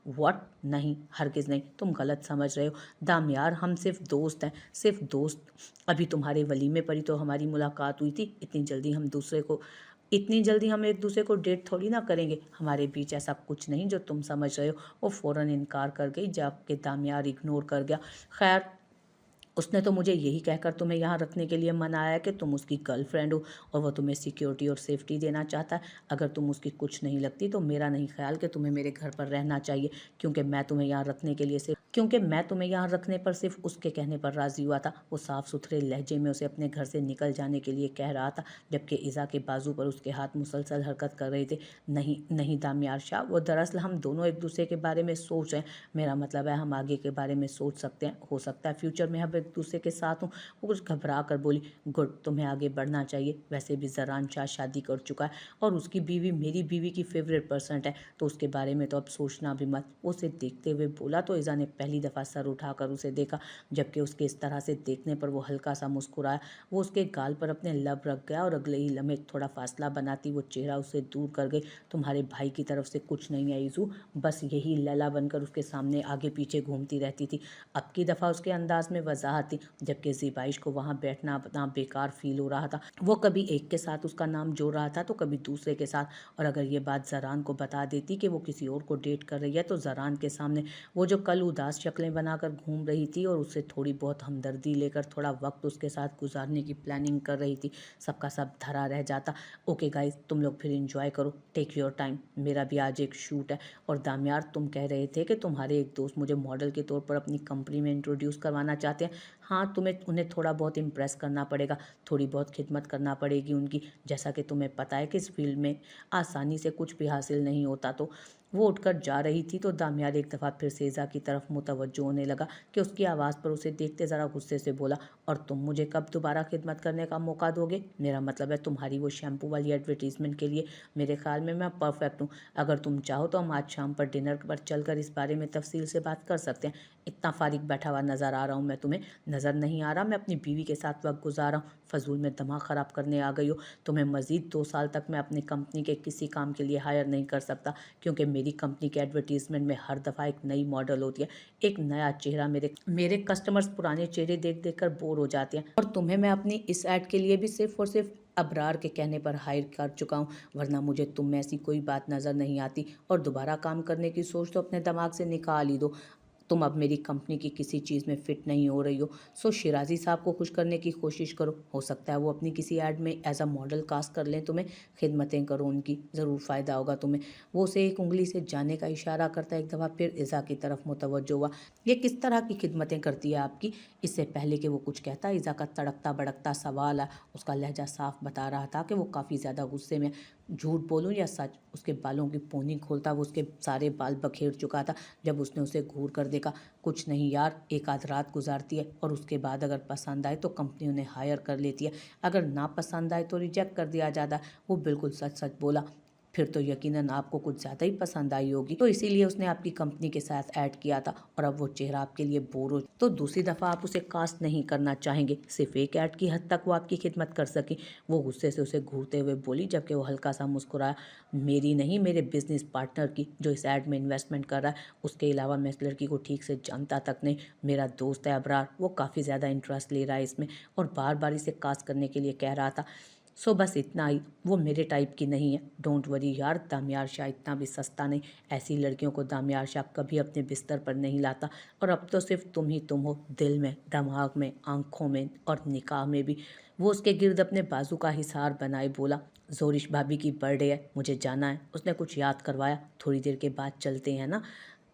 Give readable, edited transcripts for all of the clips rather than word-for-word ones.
What? नहीं, हरगिज़ नहीं, तुम गलत समझ रहे हो दामियार, हम सिर्फ दोस्त हैं, सिर्फ दोस्त। अभी तुम्हारे वलीमे पर ही तो हमारी मुलाकात हुई थी, इतनी जल्दी हम एक दूसरे को डेट थोड़ी ना करेंगे, हमारे बीच ऐसा कुछ नहीं जो तुम समझ रहे हो। वो फ़ौरन इनकार कर गई जबकि दामियार इग्नोर कर गया। खैर, उसने तो मुझे यही कहकर तुम्हें यहाँ रखने के लिए मनाया कि तुम उसकी गर्लफ्रेंड हो और वो तुम्हें सिक्योरिटी और सेफ्टी देना चाहता है। अगर तुम उसकी कुछ नहीं लगती तो मेरा नहीं ख्याल कि तुम्हें मेरे घर पर रहना चाहिए, क्योंकि मैं तुम्हें यहाँ रखने पर सिर्फ उसके कहने पर राज़ी हुआ था। वो साफ़ सुथरे लहजे में उसे अपने घर से निकल जाने के लिए कह रहा था, जबकि इज़ा के बाजू पर उसके हाथ मुसलसल हरकत कर रहे थे। नहीं नहीं दामियार शाह, वो दरअसल हम दोनों एक दूसरे के बारे में सोच रहे हैं। मेरा मतलब है हम आगे के बारे में सोच सकते हैं, हो सकता है फ्यूचर में हम एक दूसरे के साथ हों। वो कुछ घबरा कर बोली, गुड, तुम्हें आगे बढ़ना चाहिए। वैसे भी ज़रान शाह शादी कर चुका है और उसकी बीवी मेरी बीवी की फेवरेट पर्सन है, तो उसके बारे में तो अब सोचना भी मत। उसे देखते हुए बोला तो इज़ा ने पहली दफ़ा सर उठाकर उसे देखा, जबकि उसके इस तरह से देखने पर वो हल्का सा मुस्कुराया। वो उसके गाल पर अपने लब रख गया और अगले ही लम्हे थोड़ा फासला बनाती वो चेहरा उससे दूर कर गई। तुम्हारे भाई की तरफ से कुछ नहीं है ईजू, बस यही लैला बनकर उसके सामने आगे पीछे घूमती रहती थी। अब की दफ़ा उसके अंदाज में वजाहत थी, जबकि ज़िबाइश को वहाँ बैठना अपना बेकार फील हो रहा था। वो कभी एक के साथ उसका नाम जोड़ रहा था तो कभी दूसरे के साथ, और अगर ये बात ज़रान को बता देती कि वो किसी और को डेट कर रही है तो ज़रान के सामने वो जो कल उदास शक्लें बनाकर घूम रही थी और उससे थोड़ी बहुत हमदर्दी लेकर थोड़ा वक्त उसके साथ गुजारने की प्लानिंग कर रही थी, सबका सब धरा रह जाता। ओके गाइस, तुम लोग फिर एंजॉय करो, टेक योर टाइम, मेरा भी आज एक शूट है। और दामियार, तुम कह रहे थे कि तुम्हारे एक दोस्त मुझे मॉडल के तौर पर अपनी कंपनी में इंट्रोड्यूस करवाना चाहते हैं। हाँ, तुम्हें उन्हें थोड़ा बहुत इम्प्रेस करना पड़ेगा, थोड़ी बहुत खिदमत करना पड़ेगी उनकी। जैसा कि तुम्हें पता है कि इस फील्ड में आसानी से कुछ भी हासिल नहीं होता। तो वो उठकर जा रही थी तो दामियार एक दफ़ा फिर सेज़ा की तरफ मुतवज्जो होने लगा कि उसकी आवाज़ पर उसे देखते ज़रा गुस्से से बोला, और तुम मुझे कब दोबारा खिदमत करने का मौका दोगे? मेरा मतलब है तुम्हारी वो शैम्पू वाली एडवर्टीज़मेंट के लिए। मेरे ख्याल में मैं परफेक्ट हूँ। अगर तुम चाहो तो हम आज शाम पर डिनर पर चलकर इस बारे में तफसील से बात कर सकते हैं। इतना फारिग बैठा हुआ नज़र आ रहा हूँ मैं तुम्हें? नज़र नहीं आ रहा मैं अपनी बीवी के साथ वक्त गुजार रहा हूँ? फजूल में दिमाग ख़राब करने आ गई हो? तुम्हें मज़ीद 2 साल तक मैं अपनी कंपनी के किसी काम के लिए हायर नहीं कर सकता, क्योंकि मेरी कंपनी के एडवर्टीज़मेंट में हर दफ़ा एक नई मॉडल होती है, एक नया चेहरा। मेरे कस्टमर्स पुराने चेहरे देख देख कर बोर हो जाते हैं, और तुम्हें मैं अपनी इस ऐड के लिए भी सिर्फ और सिर्फ अबरार के कहने पर हायर कर चुका हूँ, वरना मुझे तुम में ऐसी कोई बात नज़र नहीं आती। और दोबारा काम करने की सोच तो अपने दिमाग से निकाल ही दो। तुम अब मेरी कंपनी की किसी चीज़ में फ़िट नहीं हो रही हो। सो शिराज़ी साहब को खुश करने की कोशिश करो, हो सकता है वो अपनी किसी ऐड में एज अ मॉडल कास्ट कर लें तुम्हें। खिदमतें करो उनकी, ज़रूर फ़ायदा होगा तुम्हें। वो उसे एक उंगली से जाने का इशारा करता एक दफ़ा फिर इज़ा की तरफ मुतवज्जो हुआ। ये किस तरह की खिदमतें करती है आपकी? इससे पहले कि वो कुछ कहता, इज़ा का तड़कता भड़कता सवाल है। उसका लहजा साफ बता रहा था कि वो काफ़ी ज़्यादा गुस्से में। झूठ बोलूं या सच, उसके बालों की पोनी खोलता वो उसके सारे बाल बखेर चुका था जब उसने उसे घूर कर देखा। कुछ नहीं यार, एक आध रात गुजारती है और उसके बाद अगर पसंद आए तो कंपनी उन्हें हायर कर लेती है, अगर ना पसंद आए तो रिजेक्ट कर दिया जाता है। वो बिल्कुल सच सच बोला। फिर तो यकीनन आपको कुछ ज़्यादा ही पसंद आई होगी, तो इसीलिए उसने आपकी कंपनी के साथ ऐड किया था, और अब वो चेहरा आपके लिए बोर हो तो दूसरी दफ़ा आप उसे कास्ट नहीं करना चाहेंगे। सिर्फ एक ऐड की हद तक वो आपकी खिदमत कर सकी। वो गुस्से से उसे घूरते हुए बोली, जबकि वो हल्का सा मुस्कुराया। मेरी नहीं, मेरे बिजनेस पार्टनर की, जो इस ऐड में इन्वेस्टमेंट कर रहा है। उसके अलावा मैं इस लड़की को ठीक से जानता तक नहीं। मेरा दोस्त है अबरार, वो काफ़ी ज़्यादा इंटरेस्ट ले रहा है इसमें और बार बार इसे कास्ट करने के लिए कह रहा था। सो बस इतना ही, वो मेरे टाइप की नहीं है। डोंट वरी यार, दामियार शाह इतना भी सस्ता नहीं। ऐसी लड़कियों को दामियार शाह कभी अपने बिस्तर पर नहीं लाता, और अब तो सिर्फ तुम ही तुम हो, दिल में, दिमाग में, आंखों में और निकाह में भी। वो उसके गिर्द अपने बाजू का हिसार बनाए बोला, जोरिश भाभी की बर्थडे है, मुझे जाना है। उसने कुछ याद करवाया, थोड़ी देर के बाद चलते हैं ना?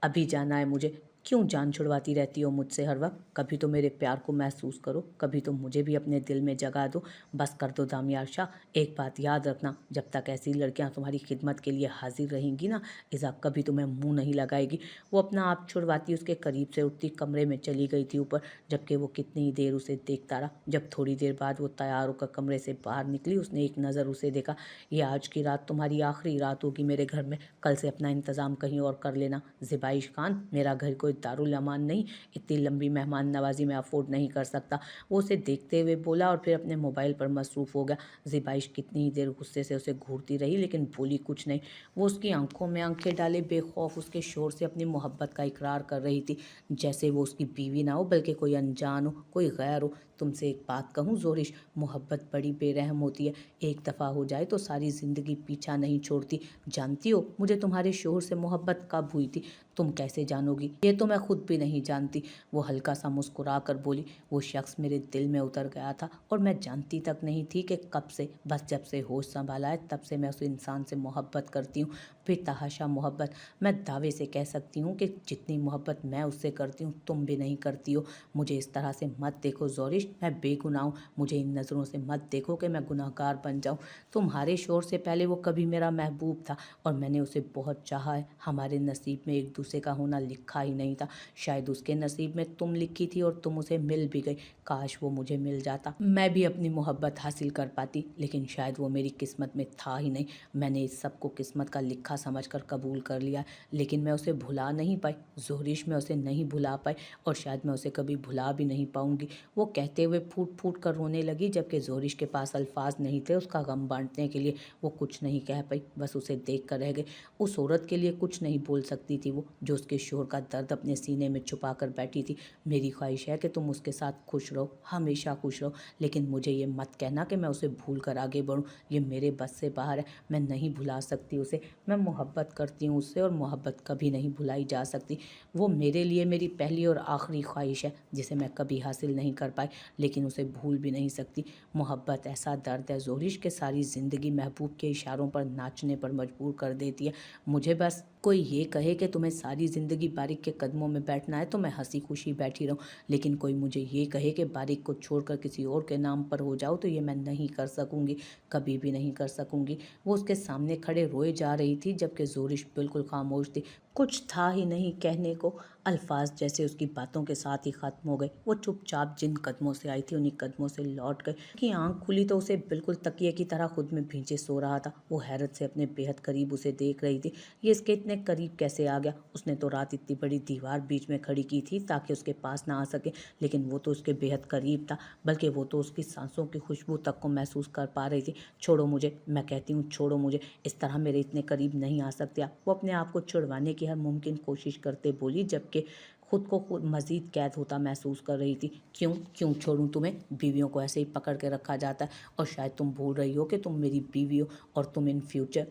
अभी जाना है मुझे। क्यों जान छुड़वाती रहती हो मुझसे हर वक्त? कभी तो मेरे प्यार को महसूस करो, कभी तो मुझे भी अपने दिल में जगह दो। बस कर दो दामियार शाह। एक बात याद रखना, जब तक ऐसी लड़कियां तुम्हारी खिदमत के लिए हाजिर रहेंगी ना, इज़ा कभी तुम्हें मुंह नहीं लगाएगी। वो अपना आप छुड़वाती उसके करीब से उठती कमरे में चली गई थी ऊपर, जबकि वो कितनी ही देर उसे देखता रहा। जब थोड़ी देर बाद वो तैयार होकर कमरे से बाहर निकली, उसने एक नज़र उसे देखा। ये आज की रात तुम्हारी आखिरी रात होगी मेरे घर में, कल से अपना इंतज़ाम कहीं और कर लेना। ज़िबाइश खान, मेरा घर कोई कोई दारुल अमान नहीं, इतनी लंबी मेहमान नवाजी मैं अफोर्ड नहीं कर सकता। वो उसे देखते हुए बोला और फिर अपने मोबाइल पर मसरूफ़ हो गया। ज़िबाइश कितनी ही देर गुस्से से उसे घूरती रही लेकिन बोली कुछ नहीं। वो उसकी आंखों में आंखें डाले बेखौफ उसके शोर से अपनी मोहब्बत का इकरार कर रही थी, जैसे वो उसकी बीवी ना हो बल्कि कोई अनजान हो, कोई गैर हो। तुमसे एक बात कहूँ ज़ोरिश, मोहब्बत बड़ी बेरहम होती है। एक दफ़ा हो जाए तो सारी ज़िंदगी पीछा नहीं छोड़ती। जानती हो मुझे तुम्हारे शोहर से मोहब्बत कब हुई थी? तुम कैसे जानोगी? ये तो मैं खुद भी नहीं जानती। वो हल्का सा मुस्कुरा कर बोली। वो शख्स मेरे दिल में उतर गया था और मैं जानती तक नहीं थी कि कब से। बस जब से होश संभाला है तब से मैं उस इंसान से मोहब्बत करती हूँ, बेतहाशा मोहब्बत। मैं दावे से कह सकती हूँ कि जितनी मोहब्बत मैं उससे करती हूँ तुम भी नहीं करती हो। मुझे इस तरह से मत देखो ज़ोरिश, मैं बेगुनाह हूँ। मुझे इन नज़रों से मत देखो कि मैं गुनाहगार बन जाऊँ। तुम्हारे शोर से पहले वो कभी मेरा महबूब था और मैंने उसे बहुत चाहा है। हमारे नसीब में एक दूसरे का होना लिखा ही नहीं था। शायद उसके नसीब में तुम लिखी थी और तुम उसे मिल भी गई। काश वो मुझे मिल जाता, मैं भी अपनी मोहब्बत हासिल कर पाती, लेकिन शायद वो मेरी किस्मत में था ही नहीं। मैंने इस सब को किस्मत का लिखा समझकर कबूल कर लिया, लेकिन मैं उसे भुला नहीं पाई ज़ोरिश, मैं उसे नहीं भुला पाई और शायद मैं उसे कभी भुला भी नहीं पाऊंगी। वो कहते हुए फूट फूट कर रोने लगी, जबकि ज़ोरिश के पास अल्फाज नहीं थे उसका गम बांटने के लिए। वो कुछ नहीं कह पाई, बस उसे देख कर रह गई। उस औरत के लिए कुछ नहीं बोल सकती थी वो, जो उसके शोर का दर्द अपने सीने में छुपा कर बैठी थी। मेरी ख्वाहिश है कि तुम उसके साथ खुश रहो, हमेशा खुश रहो, लेकिन मुझे ये मत कहना कि मैं उसे भूल कर आगे बढ़ूँ। ये मेरे बस से बाहर है, मैं नहीं भुला सकती उसे। मैं मोहब्बत करती हूँ उससे और मोहब्बत कभी नहीं भुलाई जा सकती। वो मेरे लिए मेरी पहली और आखिरी ख्वाहिश है जिसे मैं कभी हासिल नहीं कर पाई, लेकिन उसे भूल भी नहीं सकती। मोहब्बत ऐसा दर्द है ज़ोरिश के सारी ज़िंदगी महबूब के इशारों पर नाचने पर मजबूर कर देती है। मुझे बस कोई ये कहे कि तुम्हें सारी ज़िंदगी बारिक के कदमों में बैठना है तो मैं हंसी खुशी बैठी रहूं, लेकिन कोई मुझे ये कहे कि बारिक को छोड़कर किसी और के नाम पर हो जाओ तो ये मैं नहीं कर सकूंगी, कभी भी नहीं कर सकूंगी। वो उसके सामने खड़े रोए जा रही थी, जबकि ज़ोरिश बिल्कुल खामोश थी। कुछ था ही नहीं कहने को। अल्फाज जैसे उसकी बातों के साथ ही ख़त्म हो गए। वो चुपचाप जिन कदमों से आई थी उन्हीं कदमों से लौट गई। उसकी आंख खुली तो उसे बिल्कुल तकिए की तरह खुद में भींचे सो रहा था। वो हैरत से अपने बेहद करीब उसे देख रही थी। ये इसके इतने करीब कैसे आ गया? उसने तो रात इतनी बड़ी दीवार बीच में खड़ी की थी ताकि उसके पास ना आ सके, लेकिन वो तो उसके बेहद करीब था, बल्कि वो तो उसकी सांसों की खुशबू तक को महसूस कर पा रही थी। छोड़ो मुझे, मैं कहती हूँ छोड़ो मुझे, इस तरह मेरे इतने करीब नहीं आ सकते आप। वो अपने आप को छुड़वाने की हर मुमकिन कोशिश करते बोली, जबकि खुद को खुद मज़ीद कैद होता महसूस कर रही थी। क्यों क्यों छोड़ूं तुम्हें? बीवियों को ऐसे ही पकड़ के रखा जाता है और शायद तुम भूल रही हो कि तुम मेरी बीवी हो और तुम इन फ्यूचर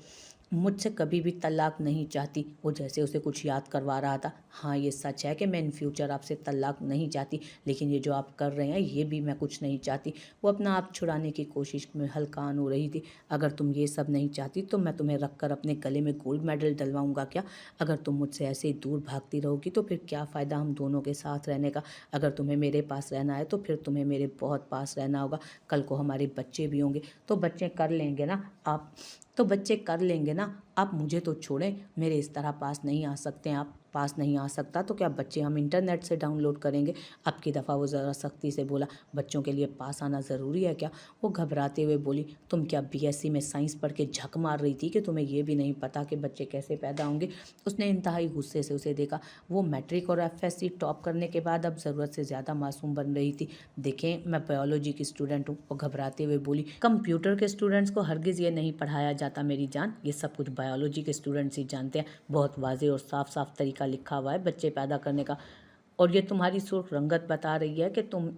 मुझसे कभी भी तलाक नहीं चाहती। वो जैसे उसे कुछ याद करवा रहा था। हाँ ये सच है कि मैं इन फ्यूचर आपसे तलाक नहीं चाहती, लेकिन ये जो आप कर रहे हैं ये भी मैं कुछ नहीं चाहती। वो अपना आप छुड़ाने की कोशिश में हलकान हो रही थी। अगर तुम ये सब नहीं चाहती तो मैं तुम्हें रख कर अपने गले में गोल्ड मेडल डलवाऊंगा क्या? अगर तुम मुझसे ऐसे ही दूर भागती रहोगी तो फिर क्या फ़ायदा हम दोनों के साथ रहने का? अगर तुम्हें मेरे पास रहना है तो फिर तुम्हें मेरे बहुत पास रहना होगा। कल को हमारे बच्चे भी होंगे तो बच्चे कर लेंगे ना आप, तो बच्चे कर लेंगे ना आप। मुझे तो छोड़ें, मेरे इस तरह पास नहीं आ सकते हैं आप। पास नहीं आ सकता तो क्या बच्चे हम इंटरनेट से डाउनलोड करेंगे? अब की दफ़ा वो ज़रा सख्ती से बोला। बच्चों के लिए पास आना ज़रूरी है क्या? वो घबराते हुए बोली। तुम क्या बीएससी में साइंस पढ़ के झक मार रही थी कि तुम्हें ये भी नहीं पता कि बच्चे कैसे पैदा होंगे? उसने इंतहाई गुस्से से उसे देखा। वो मैट्रिक और एफएससी टॉप करने के बाद अब ज़रूरत से ज़्यादा मासूम बन रही थी। देखें मैं बायोलॉजी की स्टूडेंट हूँ। वो घबराते हुए बोली। कंप्यूटर के स्टूडेंट्स को हरगिज़ ये नहीं पढ़ाया जाता मेरी जान, ये सब कुछ बायोलॉजी के स्टूडेंट्स ही जानते हैं। बहुत वाज़ेह और साफ साफ तरीका लिखा हुआ है बच्चे पैदा करने का, और ये तुम्हारी सुर्ख रंगत बता रही है कि तुम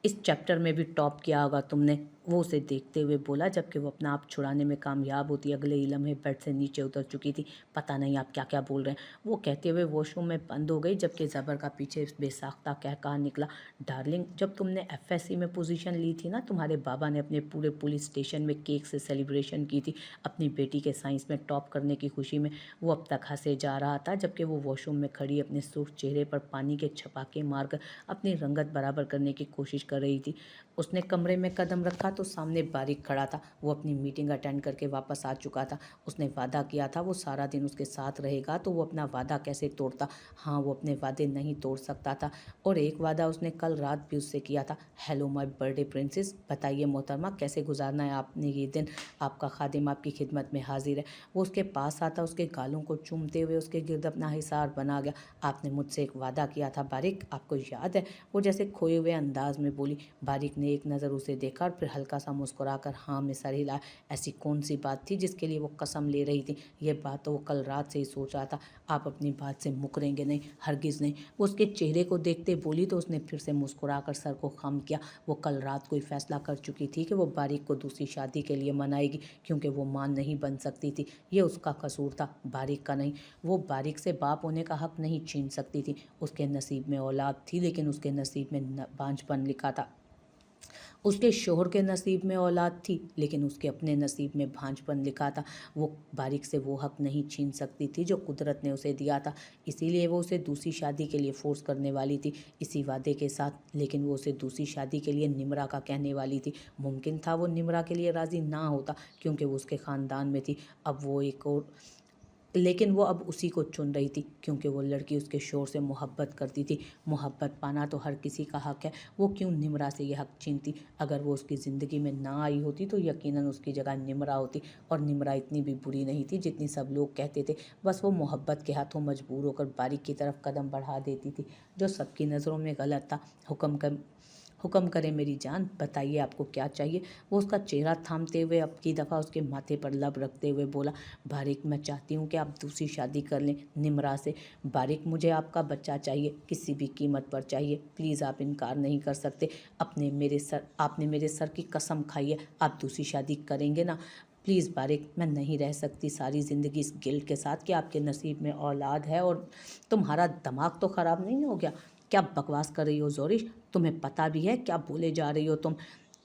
इस चैप्टर में भी टॉप किया होगा तुमने। वो उसे देखते हुए बोला, जबकि वो अपना आप छुड़ाने में कामयाब होती अगले ही लम्हे बेड से नीचे उतर चुकी थी। पता नहीं आप क्या क्या बोल रहे हैं, वो कहते हुए वॉशरूम में बंद हो गई, जबकि ज़बर का पीछे बेसाख्ता कह कहा निकला। डार्लिंग जब तुमने एफएससी में पोजीशन ली थी ना, तुम्हारे बाबा ने अपने पूरे पुलिस स्टेशन में केक से सेलिब्रेशन की थी अपनी बेटी के साइंस में टॉप करने की खुशी में। वो अब तक हंसे जा रहा था, जबकि वो वॉशरूम में खड़ी अपने सुर्ख चेहरे पर पानी के छपाके मारकर अपनी रंगत बराबर करने की कोशिश कर रही थी। उसने कमरे में कदम रखा तो सामने बारिक खड़ा था। वो अपनी मीटिंग अटेंड करके वापस आ चुका था। उसने वादा किया था वो सारा दिन उसके साथ रहेगा, तो वो अपना वादा कैसे तोड़ता। हाँ, वो अपने वादे नहीं तोड़ सकता था। और एक वादा उसने कल रात भी उससे किया था, हेलो माय बर्थडे प्रिंसेस, बताइए मोहतरमा कैसे गुजारना है आपने ये दिन, आपका खादिम आपकी खिदमत में हाजिर है। वो उसके पास आता, उसके गालों को चूमते हुए उसके गिर्द अपना हिसार बना गया। आपने मुझसे एक वादा किया था बारिक, आपको याद है। वो जैसे खोए हुए अंदाज में बोली। बारिक ने एक नज़र उसे देखा और फिर हल्का सा मुस्कुराकर हाँ में सर हिलाया। ऐसी कौन सी बात थी जिसके लिए वो कसम ले रही थी। ये बात तो वो कल रात से ही सोच रहा था। आप अपनी बात से मुकरेंगे नहीं, हरगिज़ नहीं। वो उसके चेहरे को देखते बोली तो उसने फिर से मुस्कुराकर सर को खम किया। वो कल रात को ही फैसला कर चुकी थी कि वो बारिक को दूसरी शादी के लिए मनाएगी, क्योंकि वो मां नहीं बन सकती थी। ये उसका कसूर था, बारिक का नहीं। वो बारिक से बाप होने का हक नहीं छीन सकती थी। उसके नसीब में औलाद थी, लेकिन उसके नसीब में बांझपन लिखा था। उसके शोहर के नसीब में औलाद थी, लेकिन उसके अपने नसीब में भांजपन लिखा था। वो बारिक से वो हक नहीं छीन सकती थी जो कुदरत ने उसे दिया था। इसीलिए वो उसे दूसरी शादी के लिए फोर्स करने वाली थी, इसी वादे के साथ। लेकिन वो उसे दूसरी शादी के लिए निमरा का कहने वाली थी। मुमकिन था वो निमरा के लिए राज़ी ना होता, क्योंकि वो उसके ख़ानदान में थी। अब वो एक और लेकिन वो अब उसी को चुन रही थी, क्योंकि वो लड़की उसके शोर से मोहब्बत करती थी। मोहब्बत पाना तो हर किसी का हक है। वो क्यों निमरा से ये हक छीनती। अगर वो उसकी ज़िंदगी में ना आई होती तो यकीनन उसकी जगह निमरा होती। और निमरा इतनी भी बुरी नहीं थी जितनी सब लोग कहते थे। बस वो मोहब्बत के हाथों मजबूर होकर बारिक की तरफ कदम बढ़ा देती थी, जो सबकी नज़रों में गलत था। हुक्म करें मेरी जान, बताइए आपको क्या चाहिए। वो उसका चेहरा थामते हुए अब की दफ़ा उसके माथे पर लब रखते हुए बोला, बारिक मैं चाहती हूँ कि आप दूसरी शादी कर लें निमरा से। बारिक मुझे आपका बच्चा चाहिए, किसी भी कीमत पर चाहिए। प्लीज़ आप इनकार नहीं कर सकते। आपने मेरे सर की कसम खाई है, आप दूसरी शादी करेंगे ना। प्लीज़ बारिक, मैं नहीं रह सकती सारी ज़िंदगी इस गिल्ट के साथ कि आपके नसीब में औलाद है और तुम्हारा दिमाग तो ख़राब नहीं हो गया। क्या बकवास कर रही हो ज़ोरिश, तुम्हें पता भी है क्या बोले जा रही हो तुम।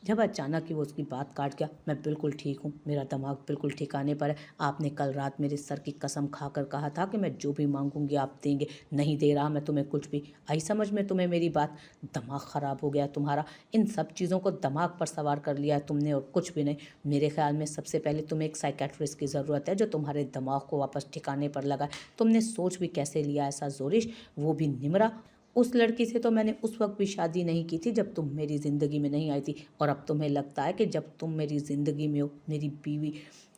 जब अचानक ही वो उसकी बात काट गया, मैं बिल्कुल ठीक हूँ, मेरा दिमाग बिल्कुल ठिकाने पर है। आपने कल रात मेरे सर की कसम खाकर कहा था कि मैं जो भी मांगूंगी आप देंगे। नहीं दे रहा मैं तुम्हें कुछ भी। आई समझ में तुम्हें मेरी बात। दिमाग ख़राब हो गया तुम्हारा। इन सब चीज़ों को दिमाग पर सवार कर लिया है तुमने और कुछ भी नहीं। मेरे ख्याल में सबसे पहले तुम्हें एक साइकेट्रिस्ट की ज़रूरत है जो तुम्हारे दिमाग को वापस ठिकाने पर लगाए। तुमने सोच भी कैसे लिया ऐसा ज़ोरिश, वो भी निमरा। उस लड़की से तो मैंने उस वक्त भी शादी नहीं की थी जब तुम मेरी ज़िंदगी में नहीं आई थी, और अब तुम्हें लगता है कि जब तुम मेरी ज़िंदगी में हो, मेरी बीवी,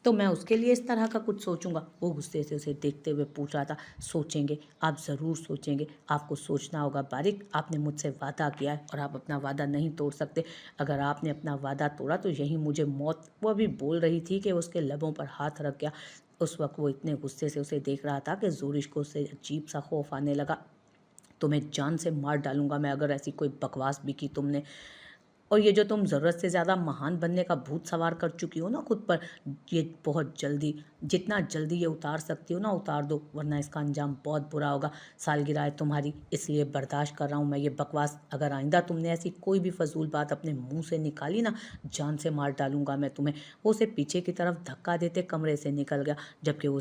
तो मैं उसके लिए इस तरह का कुछ सोचूंगा। वो गुस्से से उसे देखते हुए पूछ रहा था। सोचेंगे, आप ज़रूर सोचेंगे। आपको सोचना होगा बारिक, आपने मुझसे वादा किया है और आप अपना वादा नहीं तोड़ सकते। अगर आपने अपना वादा तोड़ा तो यही मुझे मौत। वो अभी बोल रही थी कि उसके लबों पर हाथ रख गया। उस वक्त वो इतने गुस्से से उसे देख रहा था कि ज़ोरिश को उससे अजीब सा खौफ आने लगा। तुम्हें जान से मार डालूंगा मैं अगर ऐसी कोई बकवास भी की तुमने। और ये जो तुम ज़रूरत से ज़्यादा महान बनने का भूत सवार कर चुकी हो ना खुद पर, ये बहुत जल्दी, जितना जल्दी ये उतार सकती हो ना उतार दो, वरना इसका अंजाम बहुत बुरा होगा। सालगिरह है तुम्हारी, इसलिए बर्दाश्त कर रहा हूँ मैं ये बकवास। अगर आइंदा तुमने ऐसी कोई भी फजूल बात अपने मुंह से निकाली ना, जान से मार डालूंगा मैं तुम्हें। वो उसे पीछे की तरफ धक्का देते कमरे से निकल गया, जबकि वो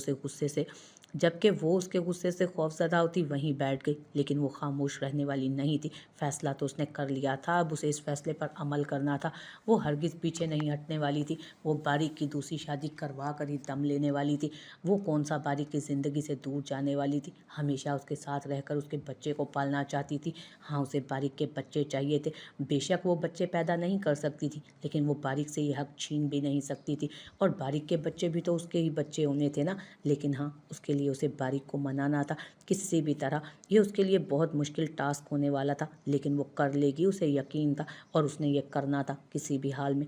उसके गुस्से से खौफजदा होती वहीं बैठ गई। लेकिन वो खामोश रहने वाली नहीं थी। फैसला तो उसने कर लिया था, अब उसे इस फैसले पर अमल करना था। वो हरगिज़ पीछे नहीं हटने वाली थी। वो बारिक की दूसरी शादी करवा कर ही दम लेने वाली थी। वो कौन सा बारिक की ज़िंदगी से दूर जाने वाली थी, हमेशा उसके साथ रहकर उसके बच्चे को पालना चाहती थी। हाँ, उसे बारिक के बच्चे चाहिए थे। बेशक वो बच्चे पैदा नहीं कर सकती थी, लेकिन वो बारिक से ये हक छीन भी नहीं सकती थी। और बारिक के बच्चे भी तो उसके ही बच्चे होने थे ना। लेकिन हाँ, उसके लिए उसे बारिक को मनाना था किसी भी तरह। ये उसके लिए बहुत मुश्किल टास्क होने वाला था, लेकिन वो कर लेगी, उसे यकीन था। और उसने ये करना था किसी भी हाल में।